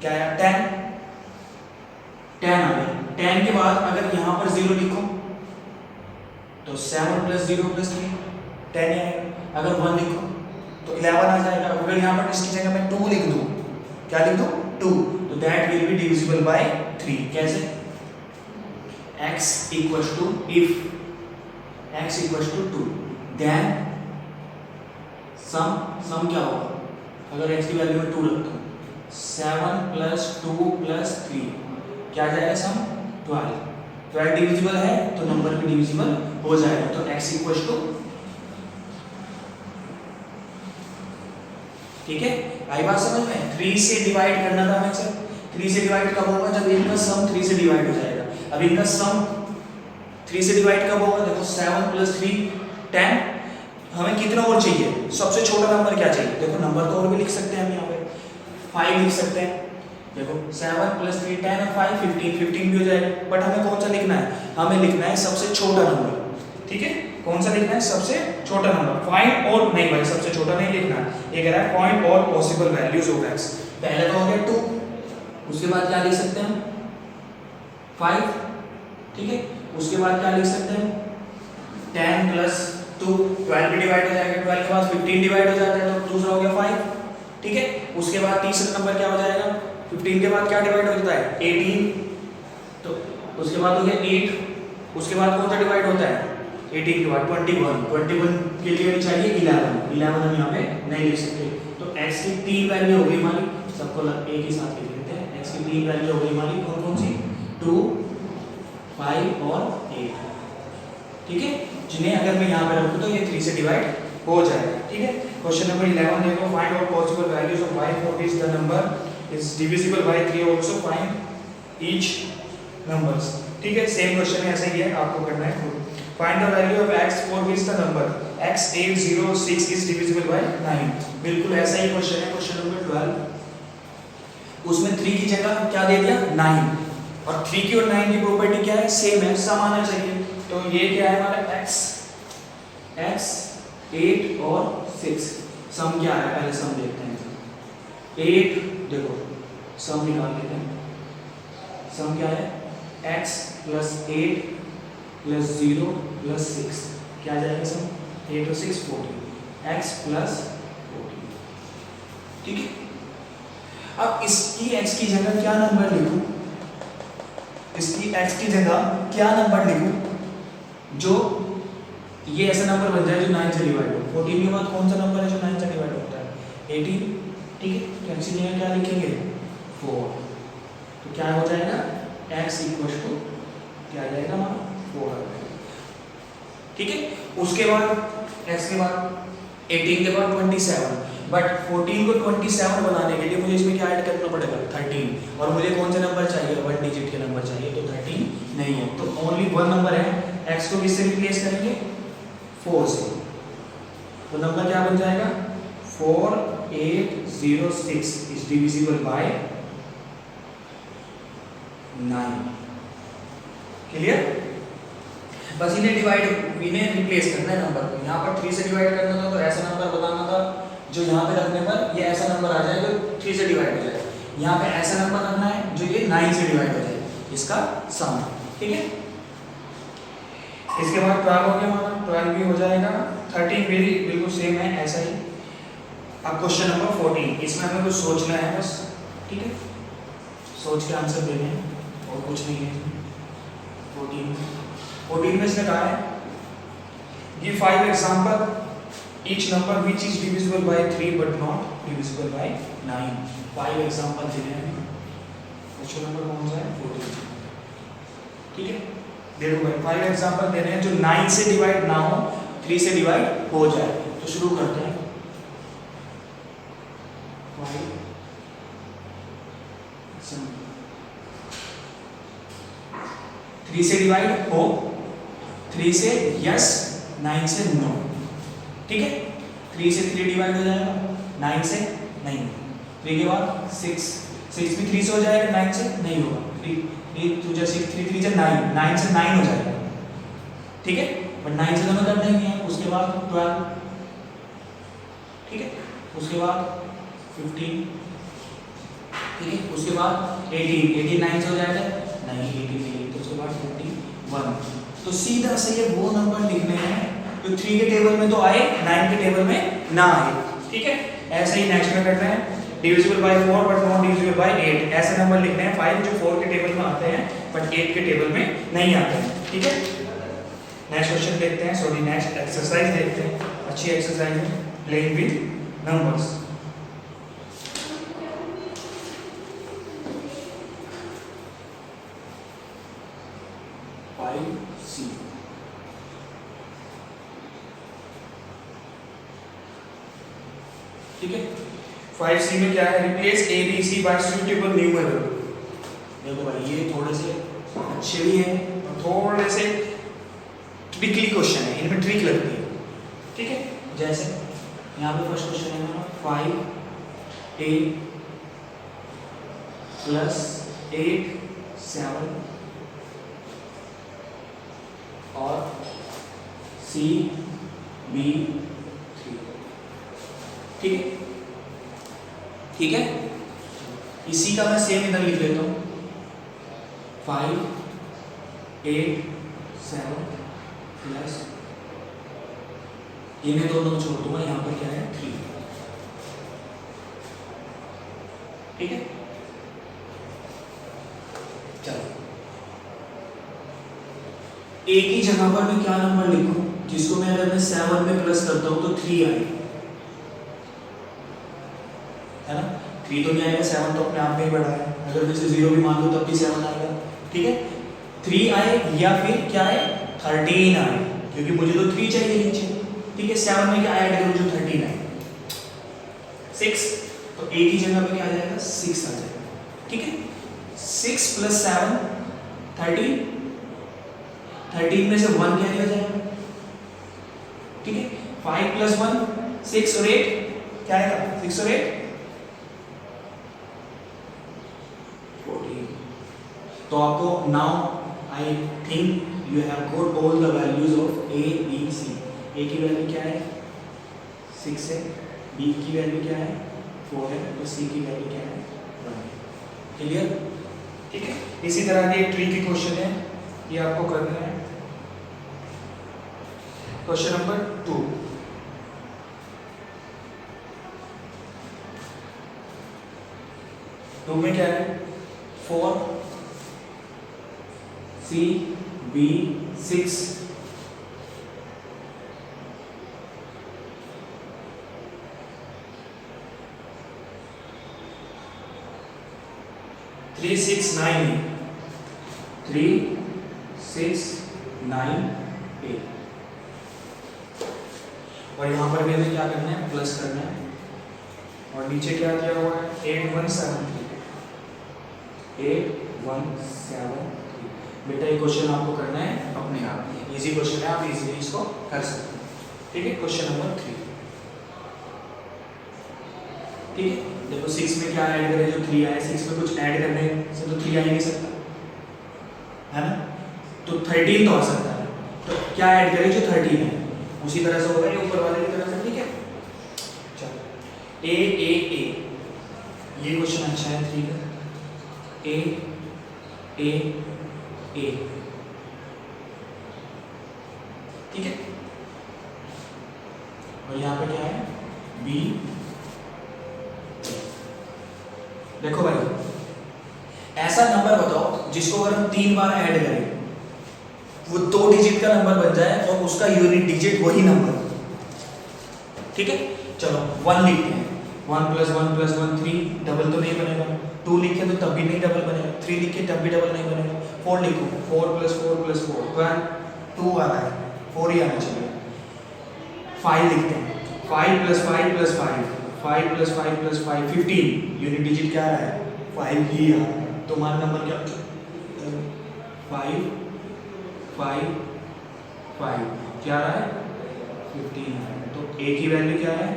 क्या आया 10 आ गया। 10 के बाद अगर यहाँ पर 0 लिखो तो 7 + 0 + 3 10 आएगा। अगर 1 लिखो तो 11 आ जाएगा। अगर यहाँ पर इसकी जगह मैं 2 लिख दूँ, क्या लिख दूँ 2, तो that will be divisible by 3। कैसे? x equals to if x equals to 2 then सम क्या होगा अगर x की वैल्यू में 2 रखता हूँ 7 + 2 + 3 क्या आ जाएगा सम 12 डिविजिबल है तो नंबर भी डिविजिबल हो जाएगा। तो x equals to, ठीक है आई बात समझ में? 3 से डिवाइड करना था हमें सर। 3 से डिवाइड कब होगा? जब इनका सम 3 से डिवाइड हो जाएगा। अब इनका सम 3 से डिवाइड कब होगा? देखो 7 + 3 10। हमें कितना और चाहिए? सबसे छोटा नंबर क्या चाहिए? देखो नंबर तो और भी लिख सकते हैं हम यहाँ पे 5 लिख सकते हैं। देखो 7 + 3 10 और 5 15 भी हो जाएगा। बट हमें कौन सा लिखना है? हमें लिखना है सबसे छोटा नंबर। ठीक है, कौन सा लिखना है? सबसे छोटा नंबर। फाइंड और नहीं भाई, सबसे छोटा नहीं लिखना है। ये कह रहा है फाइंड और पॉसिबल वैल्यूज ऑफ x। पहले तो हो गया 2, उसके बाद क्या लिख सकते हैं? 5। ठीक है, उसके बाद क्या लिख सकते हैं? 10 + 2 12 भी डिवाइड हो जाएगा। 12 के बाद 15 डिवाइड हो जाता है तो दूसरा हो गया 5। ठीक है, उसके बाद तीसरा नंबर क्या हो जाएगा? 15 के बाद क्या डिवाइड हो जाता है? 18। तो उसके बाद हो गया 8। उसके बाद कौन सा डिवाइड होता है? 18 के बाद 21 के लिए भी चाहिए 11 हम यहाँ पे नहीं लिख सकते। तो x की 3 वैल्यू हो गई हमारी, सबको एक ही साथ लिख लेते हैं। x की 3 वैल्यू हो गई हमारी कौन कौन सी? 2 5 और 8। ठीक है, जिन्हें अगर मैं यहाँ पे रखूँ तो ये 3 से डिवाइड हो जाएगा। ठीक है, क्वेश्चन नंबर 11 देखो, find out possible values of y for which the number is divisible by 3 also find each numbers। ठीक है, सेम क्वेश्चन है, ऐसा ही है, आपको करना है खुद। Find the value of x for which the number x806 is divisible by 9। बिल्कुल ऐसा ही क्वेश्चन है, क्वेश्चन नंबर 12। उसमें 3 की जगह क्या दे दिया? 9। और 3 की और 9 की प्रॉपर्टी क्या है? सेम है, सम आना चाहिए। तो ये क्या है हमारा? x 8 और 6। सम क्या है? पहले सम देखते हैं। 8 देखो सम निकाल लेते हैं। सम क्या है? x + 8 + 0 + 6 क्या आ जाएगा सम? 8 और 6 14 x + 14। ठीक है, अब इसकी x की जगह क्या नंबर लिखूं? इसकी x की जगह क्या नंबर लिखूं जो ये ऐसा नंबर बन जाए जो 9 से डिवाइड हो? 14 के बाद कौन सा नंबर है जो 9 से डिवाइड होता है? 18। ठीक है, तो x की जगह क्या लिखेंगे? 4। तो क्या हो जाएगा? x = क्या आ जाएगा हमारा? 4। ठीक है, उसके बाद x के बाद 18 के बाद 27। बट 14 को 27 बनाने के लिए मुझे इसमें क्या ऐड करना पड़ेगा? 13। और मुझे कौन सा नंबर चाहिए? 1 डिजिट के नंबर चाहिए, तो 13 नहीं है, तो ओनली 1 नंबर है। x को किससे रिप्लेस करेंगे? 4 से। तो नंबर क्या बन जाएगा? 4806 इज डिविजिबल बाय 9। क्लियर? बस इन्हें रिप्लेस करना है नंबर को। यहाँ पर 3 से डिवाइड करना था तो ऐसा नंबर बताना था जो यहाँ पे रखने पर ये ऐसा नंबर आ जाएगा जो 3 से डिवाइड हो जाएगा। यहाँ पे ऐसा नंबर रखना है जो ये 9 से डिवाइड हो जाएगा, इसका सम। ठीक है, इसके बाद 12 हो गया हमारा, 12 भी हो जाएगा। 13 भी बिल्कुल सेम है, ऐसा ही। अब क्वेश्चन नंबर 14, इसमें हमें कुछ सोचना है बस। ठीक है, सोच के आंसर देने हैं और कुछ नहीं है। 14 में इसने कहा है give 5 example each number which is divisible by 3 but not divisible by 9। 5 example देने हैं। क्वेश्चन नंबर कौन सा है? 14। ठीक है, देखो भाई 5 एग्जांपल देने हैं जो 9 से डिवाइड ना हो, 3 से डिवाइड हो जाए। तो शुरू करते हैं। 3 से डिवाइड हो, 3 से यस, 9 से नो। ठीक है, 3 से 3 डिवाइड हो जाएगा, 9 से नहीं। 3 के बाद 6 भी 3 से हो जाएगा, 9 से नहीं होगा। 3 2 जा 6 3 3 जा 9 से 9 हो जाएगा। ठीक है, बट 9 से तो मतलब नहीं है। उसके बाद 12। ठीक है, उसके बाद 15 ठीक है। उसके बाद 18 9 से हो जाएगा नहीं, 18 तो उसके बाद 41। तो सीधा से ये वो नंबर लिखने हैं जो 3 के टेबल में तो आए, 9 के टेबल में ना आए। ठीक है। ऐसे ही नेक्स्ट में करना है divisible by 4 but not divisible by 8। ऐसे नंबर लिखने हैं 5 जो 4 के टेबल में आते हैं बट 8 के टेबल में नहीं आते हैं। ठीक है। नेक्स्ट क्वेश्चन देखते हैं, सॉरी नेक्स्ट एक्सरसाइज देखते हैं। अच्छी एक्सरसाइज है, प्लेइंग विद नंबर्स। ठीक है। 5C में क्या है, replace ABC bye suitable numeral. देखो भाई ये थोड़े से अच्छे भी हैं और थोड़े से ट्रिकली क्वेश्चन है, इनमें ट्रिक लगती है। ठीक है। जैसे यहाँ पे फर्स्ट क्वेश्चन है हमारा 5A प्लस 8 7 और CB 3। ठीक है। ठीक है। इसी का मैं सेम इधर लिख लेता हूँ 5 8 7 प्लस ये मैं दोनों छोड़ दूंगा, यहाँ पर क्या है 3। ठीक है। चलो एक ही जगह पर मैं क्या नंबर लिखूं जिसको मैं अगर मैं 7 में प्लस करता हूं तो 3 आए, है ना। 3 तो नहीं आएगा, 7 तो अपने आप में ही बड़ा है, अगर मैं इसे 0 भी मान लूं तब भी 7 आएगा। ठीक है। 3 आए या फिर क्या है 13 आए, क्योंकि मुझे तो 3 चाहिए नीचे। ठीक है। 7 में क्या ऐड करूं जो 13 आए 6, तो एक ही जगह पे क्या आ जाएगा 6 आ जाएगा। ठीक है। 6 प्लस 7 13, 13 में से 1 कैरी हो जाएगा। ठीक है। 5 प्लस 1 6 और 8 क्या आएगा 6 और 8 14। तो आपको now I think you have got all the values of A B C। A की वैल्यू क्या है 6 है, B की वैल्यू क्या है 4 है और C की वैल्यू क्या है 1 है। क्लियर। ठीक है। इसी तरह के एक ट्रिकी क्वेश्चन है, ये आपको करना है। क्वेश्चन नंबर 2, में क्या है 4 C B 6 3 6 9 3 6 9 8। और यहाँ पर भी हमें क्या करना है प्लस करना है, और नीचे क्या दिया हुआ है 8 1 7 3 8 1 7 3। बेटा ये क्वेश्चन आपको करना है अपने आप, इजी क्वेश्चन है, आप इजीली इसको कर सकते हैं। ठीक है। Question number 3। ठीक है। देखो 6 में क्या ऐड करें जो 3 आए, 6 में कुछ ऐड करने से तो 3 आ ही नहीं सकता, है ना। तो 13 तो आ सकता है, तो क्या ऐड करें जो 13 है, उसी तरह से होगा ये ऊपर वाले की तरह से। ठीक है। चलो A ये क्वेश्चन अच्छा है 3 का। A ठीक है। और यहाँ पे क्या है B। देखो भाई ऐसा नंबर बताओ जिसको अगर हम 3 बार ऐड करें वो 2 डिजिट का नंबर बन जाए और उसका यूनिट डिजिट वही नंबर। ठीक है। चलो 1 लिखते हैं, 1 + 1 + 1 3, डबल तो नहीं बनेगा। 2 लिखे तो तब भी नहीं डबल बनेगा, 3 लिखे तब भी डबल नहीं बनेगा। 4 लिखो 4 + 4 + 4 1 2 आ रहा है, 4 ही आना चाहिए। 5 लिखते हैं, 5 + 5 + 5 5 + 5 + 5 15, यूनिट डिजिट क्या आ रहा है 5 ही आ रहा है। तो हमारा नंबर क्या 5 5 5 क्या आ रहा है 15 आ रहा है। तो A की वैल्यू क्या है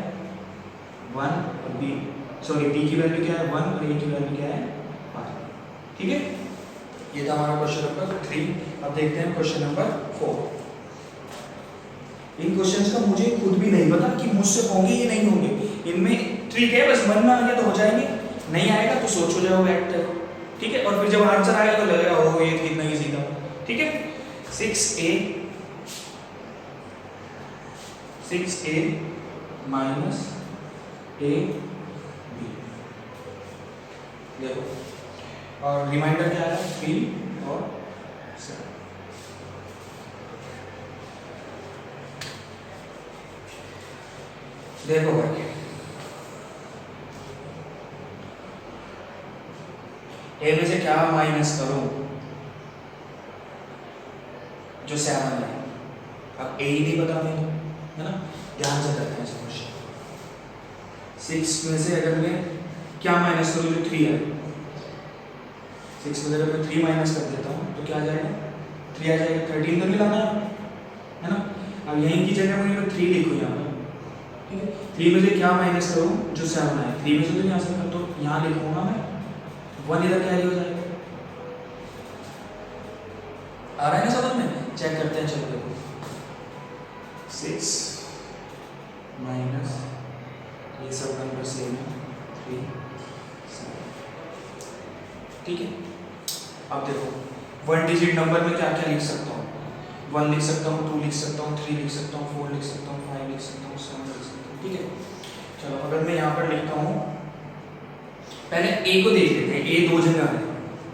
1 और B की वैल्यू क्या है 1 और A की वैल्यू क्या है 5। ठीक है। ये था हमारा क्वेश्चन नंबर 3। अब देखते हैं क्वेश्चन नंबर 4। इन क्वेश्चंस का मुझे खुद भी नहीं पता कि मुझसे होंगे या नहीं होंगे, इनमें ट्रिक है, बस मन में आ गया तो हो जाएंगे, नहीं आएगा तो सोचो जाओ वेक्टर, ठीक है। और फिर जब आंसर आएगा तो लगेगा ओ ये कितना इजी था, ठीक है। 6a माइनस a b, देखो और रिमाइंडर क्या है 3 और 7। देखो भाई ए में से क्या माइनस करो जो 7 है। अब ए ही नहीं पता मेरे को, है ना, ध्यान से करते हैं इस क्वेश्चन। 6 में से अगर मैं क्या माइनस करूँ जो 3 है, 6 में से अगर मैं 3 माइनस कर देता हूँ तो क्या आ जाएगा 3 आ जाएगा। 13 तो नहीं लाना है ना। अब यहीं की जगह मैं 3 लिखूँ यहाँ पर, ठीक है। 3 में से क्या माइनस करूँ जो 7 है, 3 में से तो नहीं आ सकता, तो यहाँ लिखूंगा मैं 1 इधर कैरी हो जाएगा। आ रहा है ना समझ में, चेक करते हैं। चलो देखो 6 माइनस ये सब नंबर सेम है 3 7, ठीक है। अब देखो 1 डिजिट नंबर में क्या क्या लिख सकता हूँ, 1 लिख सकता हूँ, 2 लिख सकता हूँ, 3 लिख सकता हूँ, 4 लिख सकता हूँ, 5 लिख सकता हूँ, 7 लिख सकता हूँ, ठीक है। चलो अगर मैं यहाँ पर लिखता हूँ, पहले ए को देख लेते हैं। ए 2 जगह है,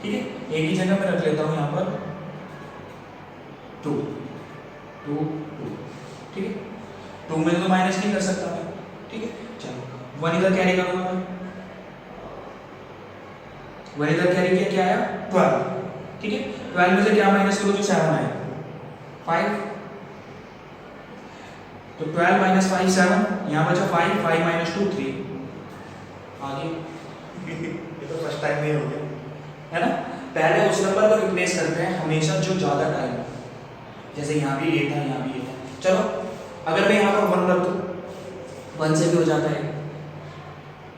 ठीक है। ए की जगह मैं रख लेता हूँ यहाँ पर 2 2 2, ठीक है। 2 में तो माइनस नहीं कर सकता मैं, ठीक है। चलो 1 इधर कैरी करूंगा मैं, 1 इधर कैरी किया, क्या आया 12, ठीक है। 12 में से क्या माइनस करो जो 7 आया 5, तो 12 माइनस 5 7, यहाँ बचा 5 5 माइनस 2 3, आगे ये तो फर्स्ट टाइम में हो गया, है ना। पहले उस नंबर को रिप्लेस करते हैं हमेशा जो ज्यादा टाइम, जैसे यहाँ भी 8 था, यहाँ भी 8 था। चलो अगर मैं यहाँ पर 1 रख दूँ 1 से भी हो जाता है।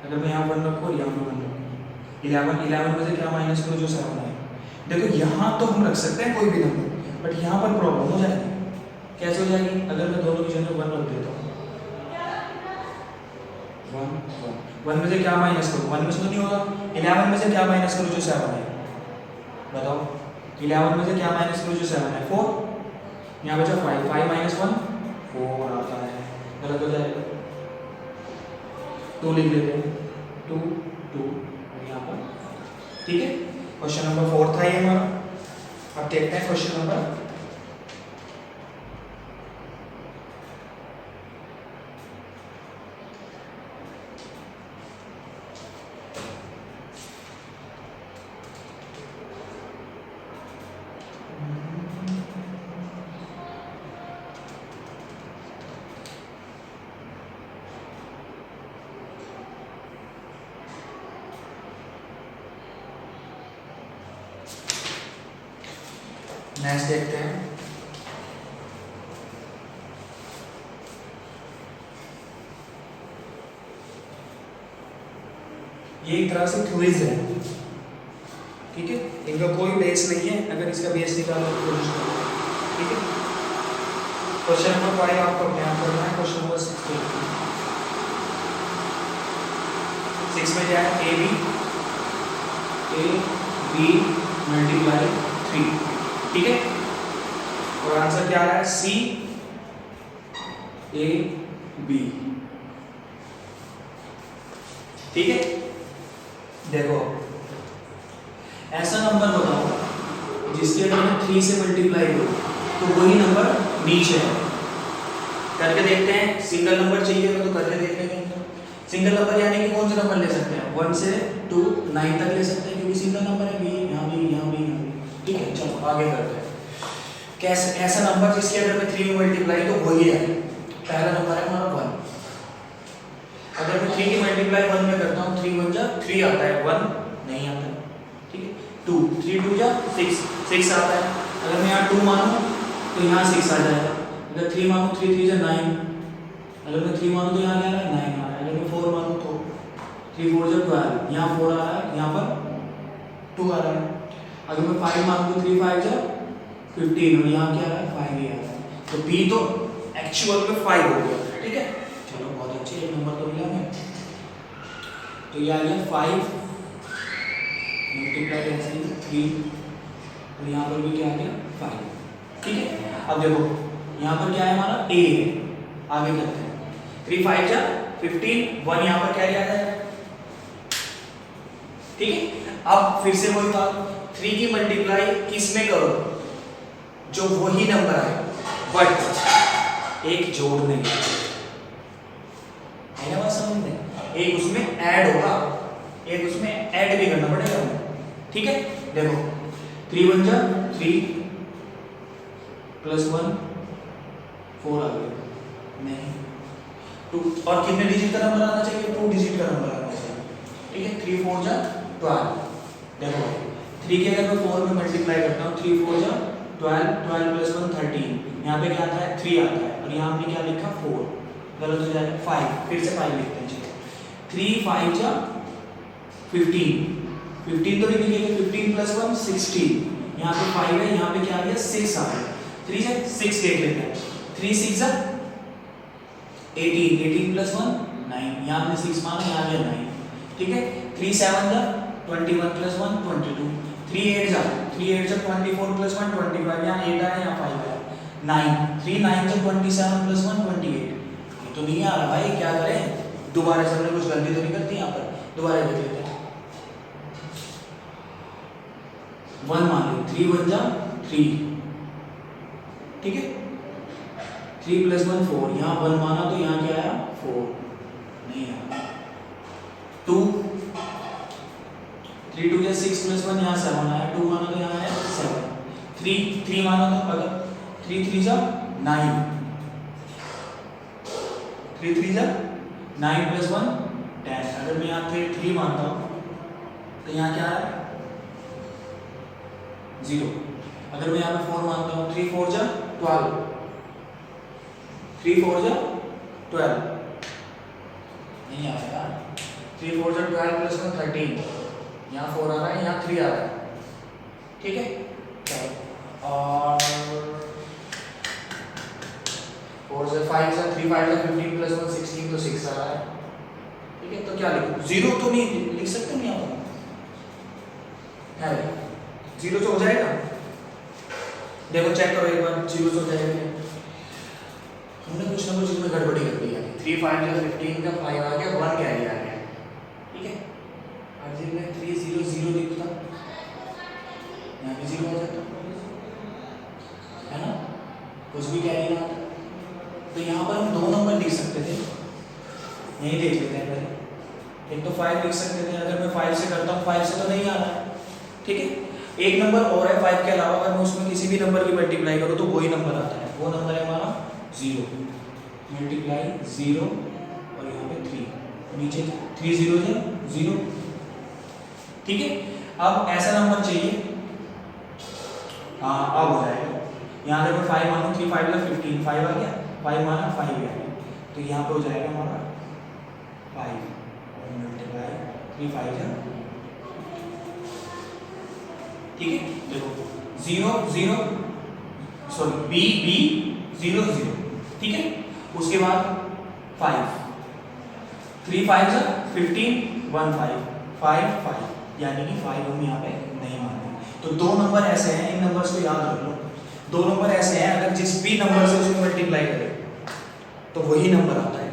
अगर मैं यहाँ 1 रखूँ यहाँ पर 1 रखूँ, 11 में से क्या माइनस करो जो 7 है। देखो यहाँ तो हम रख सकते हैं कोई भी नंबर, बट यहाँ पर प्रॉब्लम हो जाएगी। कैसे हो जाएगी, अगर मैं दोनों की जगह 1 रख देता हूँ, 1 में से क्या माइनस करूँ, 1 में से तो नहीं होगा। 11 में से क्या माइनस करूँ जो 7 है, बताओ। 11 में से क्या माइनस करूँ जो 7 है 4, यहाँ बचा 5 5 माइनस 1 4 आता है, गलत हो जाएगा। 2 लिख लेते हैं 2 2 और यहाँ पर, ठीक है। क्वेश्चन नंबर 4 था ये हमारा। अब देखते हैं क्वेश्चन नंबर नेक्स्ट देखते हैं। ये एक तरह से क्विज है, ठीक है। इनका कोई बेस नहीं है, अगर इसका बेस निकालने की कोशिश करो, ठीक है। क्वेश्चन नंबर 5 आपको अपने आप करना है। क्वेश्चन नंबर 6 में क्या है, ए बी मल्टीप्लाई 3, ठीक है। और आंसर क्या आ रहा है सी ए बी, ठीक है। देखो ऐसा नंबर बताओ जिसके अगर मैं 3 से मल्टीप्लाई करूं तो वही नंबर नीचे है। करके देखते हैं। सिंगल नंबर चाहिए तो करके देख लेंगे। सिंगल नंबर यानी कि कौन सा नंबर ले सकते हैं, 1 से 2 9 तक ले सकते हैं, क्योंकि सिंगल नंबर है। भी यहाँ भी यहाँ भी यहाँ भी, ठीक है। चलो आगे करते हैं। कैसे ऐसा नंबर जिसके अगर मैं 3 में मल्टीप्लाई तो वही है। पहला नंबर है हमारा 1। अगर मैं 3 की मल्टीप्लाई 1 में करता हूँ 3 1 जा 3 आता है, 1 नहीं आता है, ठीक है। 2 3 2 जा 6 आता है। अगर मैं यहाँ 2 मानूँ तो यहाँ 6 आ जाएगा। अगर 3 मानूँ 3 3 जा 9। अगर मैं 3 मानूँ तो यहाँ क्या आ रहा है 9 आ रहा है। अगर मैं 4 मानूँ तो 3 4 जा 12, यहाँ 4 आ रहा है, यहाँ पर 2 आ रहा है। अगर मैं 5 मानूँ तो 3 5 जा 15 और यहाँ क्या आ रहा है 5 ही आ रहा है। तो बी तो एक्चुअल में 5 हो गया, ठीक है। चलो बहुत अच्छे, एक नंबर तो मिला हमें। तो ये आ गया 5 मल्टीप्लाई कैसे 3 और यहाँ पर भी क्या आ गया 5, ठीक है। अब देखो यहाँ पर क्या है हमारा a है, आगे करते हैं 3 5 जा 15, 1 यहाँ पर कैरी आ जाएगा, ठीक है। अब फिर से वही बात, 3 की मल्टीप्लाई किस में करो, जो वही नंबर आए बट एक जोड़ नहीं है ना, बात समझ में, एक उसमें ऐड होगा, एक उसमें ऐड भी करना पड़ेगा हमें, ठीक है। देखो 3 1 जा 3 प्लस 1 4 आ गया, नहीं 2, और कितने डिजिट का नंबर आना चाहिए, 2 डिजिट का नंबर आना चाहिए, ठीक है। 3 4 जा 12, देखो 3 के अगर मैं 4 में मल्टीप्लाई करता हूँ, 3 4 जा 12, 12 प्लस 1 13, यहाँ पे क्या आता है 3 आता है, और यहाँ हमने क्या लिखा 4, गलत हो जाएगा 5, फिर से 5 लिखते हैं, चलो 3 5 जा 15, 15 तो नहीं लिखेंगे, 15 प्लस 1 16, यहाँ पे 5 है, यहाँ पे क्या आ गया 6 आ गया, 3 से 6 देख लेते हैं, 3 6 जा 18, 18 प्लस 1 9, यहाँ पे 6 माना, यहाँ आ गया 9, ठीक है। 3 7 जा 21 प्लस 1 22, 3 8 जा 24 प्लस 1 25, यहाँ 8 आया, यहाँ 5 आया, 9 3 9 जा 27 प्लस 1 28, ये तो नहीं आ रहा भाई, क्या करें, दोबारा से हमने कुछ गलती तो नहीं करती यहाँ पर, दोबारा देख लेते हैं, 1 मान लो, 3 1 जा 3, ठीक है। 3 प्लस 1 4, यहाँ 1 माना तो यहाँ क्या आया 4, नहीं आया, 2 3 2 जा 6 प्लस 1, यहाँ 7 आया, 2 माना तो यहाँ आया 7, 3 माना तो अगर 3 3 जा 9, 3 3 जा 9 प्लस 1 10, अगर मैं यहाँ 3 मानता हूँ तो यहाँ क्या है 0, अगर मैं यहाँ पे 4 मानता हूँ, 3 4 जा 12, 3 4 जा 12, नहीं आ रहा, 3 4 जा 12 प्लस 1 13, यहाँ 4 आ रहा है, यहाँ 3 आ रहा है, ठीक है। और 4 से 5 से 3 5 से 15 प्लस 1 16, तो 6 आ रहा है, ठीक है। तो क्या लिखूं, 0 तो नहीं लिख सकते नहीं यहाँ पर, 0 तो हो जाएगा, देखो चेक करो एक बार, 0 तो हो जाएगा क्या, हमने कुछ ना कुछ इसमें गड़बड़ी कर दी है, 3 5 से 15 का 5 आ गया, 1 कैरी आ गया, ठीक है। अर्जित में 3 0 0 लिखता, यहाँ भी 0 आ जाता है ना, कुछ भी कैरी ना आता, तो यहाँ पर हम 2 नंबर लिख सकते थे, यही देख लेते हैं पहले, एक तो 5 लिख सकते थे, अगर मैं 5 से करता हूँ 5 से तो नहीं आ रहा है, ठीक है। एक नंबर और है 5 के अलावा, अगर मैं उसमें किसी भी नंबर की मल्टीप्लाई करूँ तो वही नंबर आता है, वो नंबर है हमारा 0, मल्टीप्लाई 0 और यहाँ पे 3, नीचे 3 0 है 0, ठीक है। अब ऐसा नंबर चाहिए, हाँ अब हो जाएगा, यहाँ अगर मैं 5 मानूँ, 3 5 का 15, 5 आ गया, 5 माना 5 आ गया, तो यहाँ पे हो जाएगा हमारा 5 और मल्टीप्लाई 3 5 है, ठीक है। देखो 0 0 सॉरी b b 0 0, ठीक है। उसके बाद 5 3 5 जा 15 1 5 5 5, यानी कि 5 हम यहाँ पे नहीं मानते, तो 2 नंबर ऐसे हैं, इन नंबर्स को याद रख लो, 2 नंबर ऐसे हैं अगर जिस भी नंबर से उसको मल्टीप्लाई करें तो वही नंबर आता है,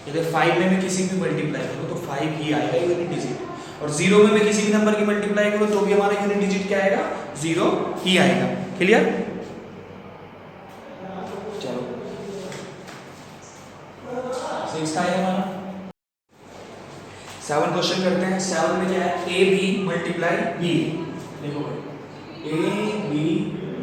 यदि 5 में मैं किसी भी मल्टीप्लाई करूँ तो 5 ही आएगा यूनिट डिजिट, और 0 में मैं किसी भी नंबर की मल्टीप्लाई करूँ तो भी हमारा यूनिट डिजिट क्या आएगा 0 ही आएगा, क्लियर। चलो 6 का है हमारा 7 क्वेश्चन करते हैं। 7 में क्या है, ए बी मल्टीप्लाई बी, देखो भाई ए बी